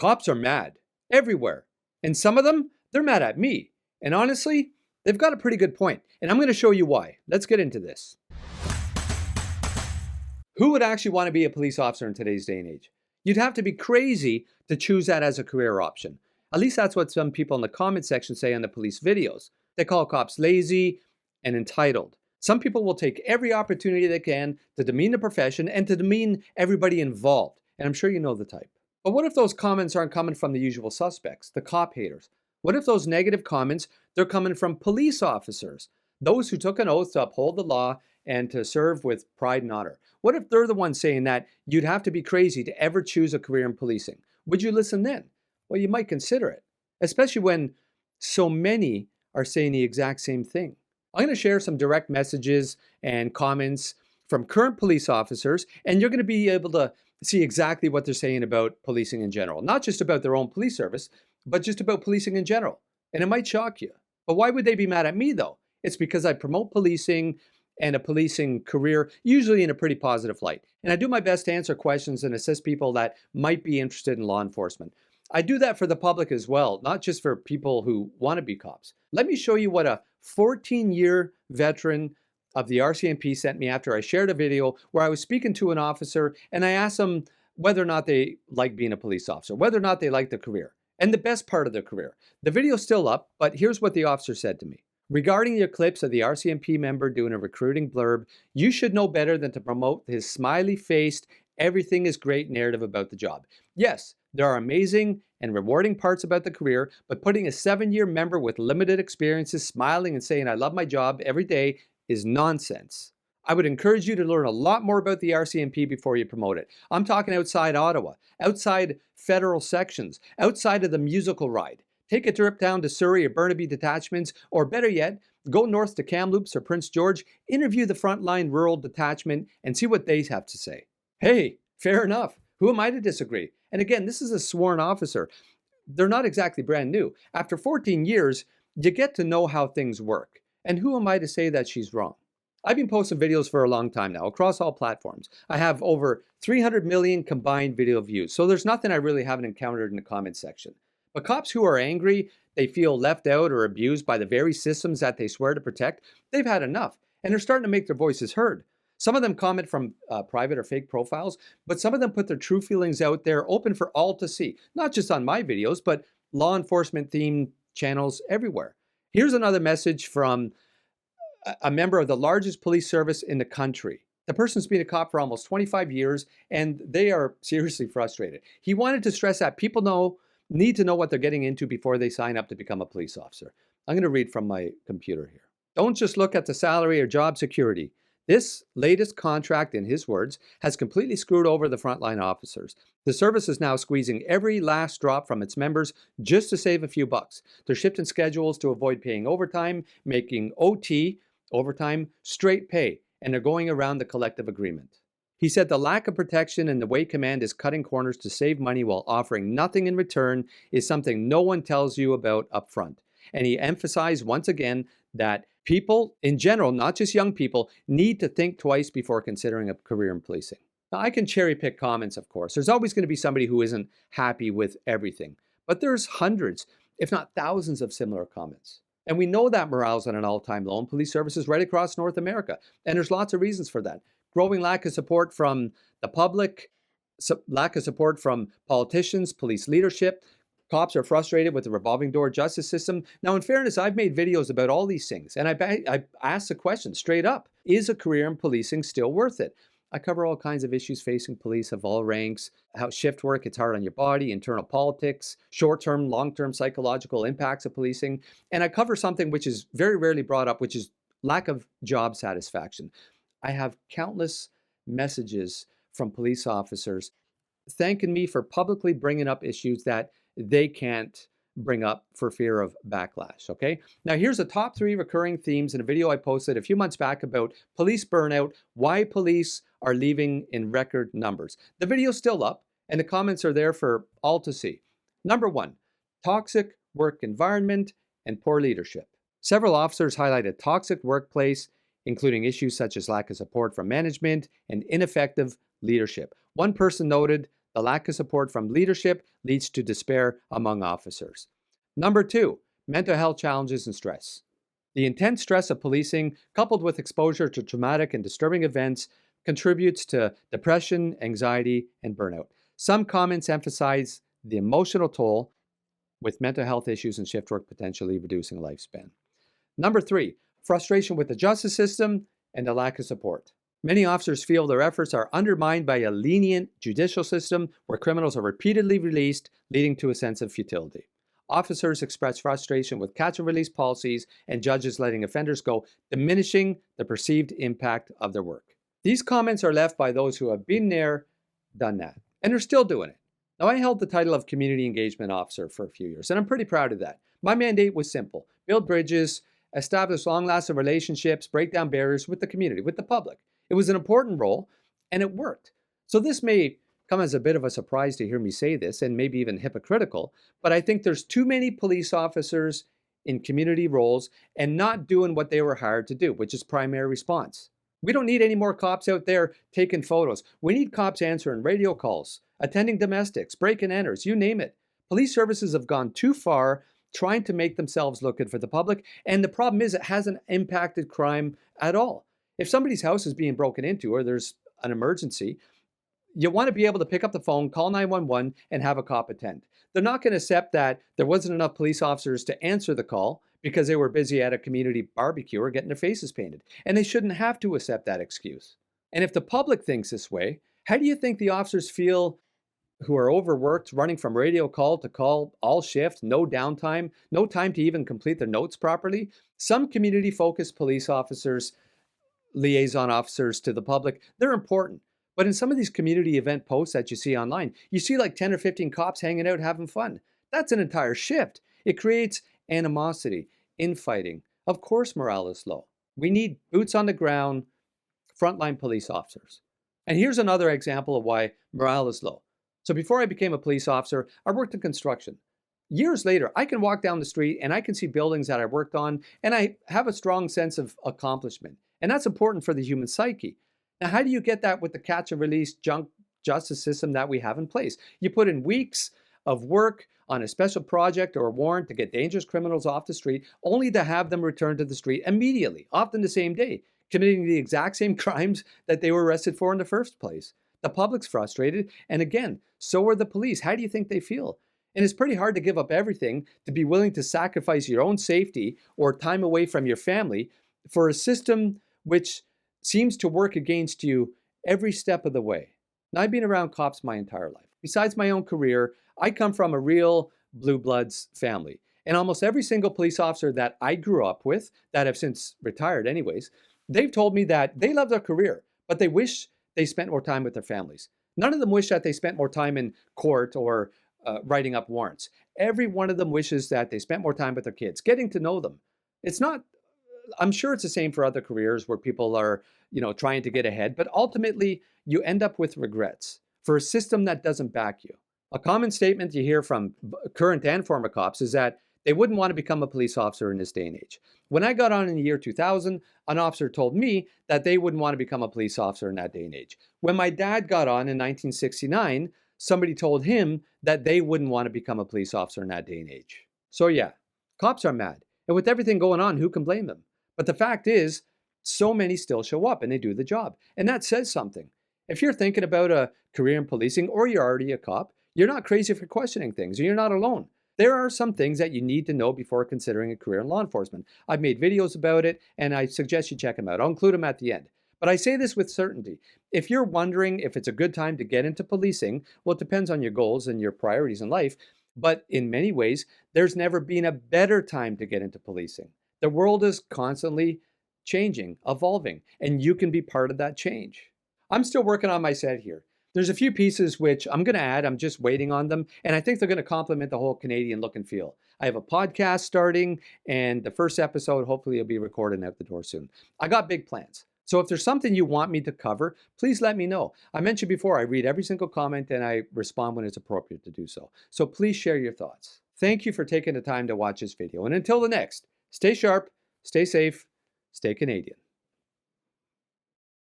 Cops are mad everywhere. And some of them, they're mad at me. And honestly, they've got a pretty good point. And I'm going to show you why. Let's get into this. Who would actually want to be a police officer in today's day and age? You'd have to be crazy to choose that as a career option. At least that's what some people in the comment section say on the police videos. They call cops lazy and entitled. Some people will take every opportunity they can to demean the profession and to demean everybody involved. And I'm sure you know the type. But what if those comments aren't coming from the usual suspects, the cop haters? What if those negative comments, they're coming from police officers, those who took an oath to uphold the law and to serve with pride and honor? What if they're the ones saying that you'd have to be crazy to ever choose a career in policing? Would you listen then? Well, you might consider it, especially when so many are saying the exact same thing. I'm going to share some direct messages and comments from current police officers, and you're going to be able to see exactly what they're saying about policing in general. Not just about their own police service, but just about policing in general. And it might shock you. But why would they be mad at me, though? It's because I promote policing and a policing career, usually in a pretty positive light. And I do my best to answer questions and assist people that might be interested in law enforcement. I do that for the public as well, not just for people who want to be cops. Let me show you what a 14-year veteran of the RCMP sent me after I shared a video where I was speaking to an officer and I asked them whether or not they like being a police officer, whether or not they like the career, and the best part of their career. The video's still up, but here's what the officer said to me. Regarding your clips of the RCMP member doing a recruiting blurb, you should know better than to promote his smiley-faced, everything is great narrative about the job. Yes, there are amazing and rewarding parts about the career, but putting a 7-year member with limited experiences smiling and saying, I love my job every day is nonsense. I would encourage you to learn a lot more about the RCMP before you promote it. I'm talking outside Ottawa, outside federal sections, outside of the musical ride. Take a trip down to Surrey or Burnaby detachments, or better yet, go north to Kamloops or Prince George, interview the frontline rural detachment, and see what they have to say. Hey, fair enough. Who am I to disagree? And again, this is a sworn officer. They're not exactly brand new. After 14 years, you get to know how things work. And who am I to say that she's wrong? I've been posting videos for a long time now, across all platforms. I have over 300 million combined video views, so there's nothing I really haven't encountered in the comment section. But cops who are angry, they feel left out or abused by the very systems that they swear to protect, they've had enough, and they're starting to make their voices heard. Some of them comment from private or fake profiles, but some of them put their true feelings out there, open for all to see, not just on my videos, but law enforcement themed channels everywhere. Here's another message from a member of the largest police service in the country. The person's been a cop for almost 25 years, and they are seriously frustrated. He wanted to stress that people need to know what they're getting into before they sign up to become a police officer. I'm going to read from my computer here. Don't just look at the salary or job security. This latest contract, in his words, has completely screwed over the frontline officers. The service is now squeezing every last drop from its members just to save a few bucks. They're shifting schedules to avoid paying overtime, making overtime, straight pay, and they're going around the collective agreement. He said the lack of protection and the way command is cutting corners to save money while offering nothing in return is something no one tells you about up front. And he emphasized once again that people in general, not just young people, need to think twice before considering a career in policing. Now, I can cherry pick comments, of course. There's always going to be somebody who isn't happy with everything. But there's hundreds, if not thousands, of similar comments. And we know that morale's at an all-time low in police services right across North America. And there's lots of reasons for that. Growing lack of support from the public, lack of support from politicians, police leadership. Cops are frustrated with the revolving door justice system. Now, in fairness, I've made videos about all these things, and I asked the question straight up, is a career in policing still worth it? I cover all kinds of issues facing police of all ranks, how shift work, it's hard on your body, internal politics, short-term, long-term psychological impacts of policing. And I cover something which is very rarely brought up, which is lack of job satisfaction. I have countless messages from police officers thanking me for publicly bringing up issues that they can't bring up for fear of backlash, okay? Now here's the top 3 recurring themes in a video I posted a few months back about police burnout, why police are leaving in record numbers. The video's still up, and the comments are there for all to see. Number 1, toxic work environment and poor leadership. Several officers highlight a toxic workplace, including issues such as lack of support from management and ineffective leadership. One person noted The lack of support from leadership leads to despair among officers. Number 2, mental health challenges and stress. The intense stress of policing, coupled with exposure to traumatic and disturbing events, contributes to depression, anxiety, and burnout. Some comments emphasize the emotional toll, with mental health issues and shift work potentially reducing lifespan. Number 3, frustration with the justice system and the lack of support. Many officers feel their efforts are undermined by a lenient judicial system where criminals are repeatedly released, leading to a sense of futility. Officers express frustration with catch and release policies and judges letting offenders go, diminishing the perceived impact of their work. These comments are left by those who have been there, done that, and are still doing it. Now, I held the title of Community Engagement Officer for a few years, and I'm pretty proud of that. My mandate was simple: build bridges, establish long-lasting relationships, break down barriers with the community, with the public. It was an important role, and it worked. So this may come as a bit of a surprise to hear me say this, and maybe even hypocritical, but I think there's too many police officers in community roles and not doing what they were hired to do, which is primary response. We don't need any more cops out there taking photos. We need cops answering radio calls, attending domestics, break-and-enters, you name it. Police services have gone too far trying to make themselves look good for the public, and the problem is it hasn't impacted crime at all. If somebody's house is being broken into or there's an emergency, you want to be able to pick up the phone, call 911, and have a cop attend. They're not going to accept that there wasn't enough police officers to answer the call because they were busy at a community barbecue or getting their faces painted. And they shouldn't have to accept that excuse. And if the public thinks this way, how do you think the officers feel who are overworked, running from radio call to call, all shift, no downtime, no time to even complete their notes properly? Some community-focused police officers, liaison officers to the public, they're important. But in some of these community event posts that you see online, you see like 10 or 15 cops hanging out having fun. That's an entire shift. It creates animosity, infighting. Of course, morale is low. We need boots on the ground, frontline police officers. And here's another example of why morale is low. So before I became a police officer, I worked in construction. Years later, I can walk down the street and I can see buildings that I worked on, and I have a strong sense of accomplishment. And that's important for the human psyche. Now, how do you get that with the catch and release junk justice system that we have in place? You put in weeks of work on a special project or a warrant to get dangerous criminals off the street, only to have them return to the street immediately, often the same day, committing the exact same crimes that they were arrested for in the first place. The public's frustrated, and again, so are the police. How do you think they feel? And it's pretty hard to give up everything, to be willing to sacrifice your own safety or time away from your family for a system which seems to work against you every step of the way. Now, I've been around cops my entire life. Besides my own career, I come from a real blue bloods family. And almost every single police officer that I grew up with, that have since retired anyways, they've told me that they love their career, but they wish they spent more time with their families. None of them wish that they spent more time in court or writing up warrants. Every one of them wishes that they spent more time with their kids, getting to know them. It's not, I'm sure it's the same for other careers where people are, trying to get ahead, but ultimately you end up with regrets for a system that doesn't back you. A common statement you hear from current and former cops is that they wouldn't want to become a police officer in this day and age. When I got on in the year 2000, an officer told me that they wouldn't want to become a police officer in that day and age. When my dad got on in 1969, somebody told him that they wouldn't want to become a police officer in that day and age. So yeah, cops are mad. And with everything going on, who can blame them? But the fact is, so many still show up and they do the job. And that says something. If you're thinking about a career in policing or you're already a cop, you're not crazy for questioning things, and you're not alone. There are some things that you need to know before considering a career in law enforcement. I've made videos about it, and I suggest you check them out. I'll include them at the end. But I say this with certainty. If you're wondering if it's a good time to get into policing, well, it depends on your goals and your priorities in life. But in many ways, there's never been a better time to get into policing. The world is constantly changing, evolving, and you can be part of that change. I'm still working on my set here. There's a few pieces which I'm going to add. I'm just waiting on them. And I think they're going to complement the whole Canadian look and feel. I have a podcast starting, and the first episode hopefully will be recorded out the door soon. I got big plans. So if there's something you want me to cover, please let me know. I mentioned before, I read every single comment and I respond when it's appropriate to do so. So please share your thoughts. Thank you for taking the time to watch this video. And until the next, stay sharp, stay safe, stay Canadian.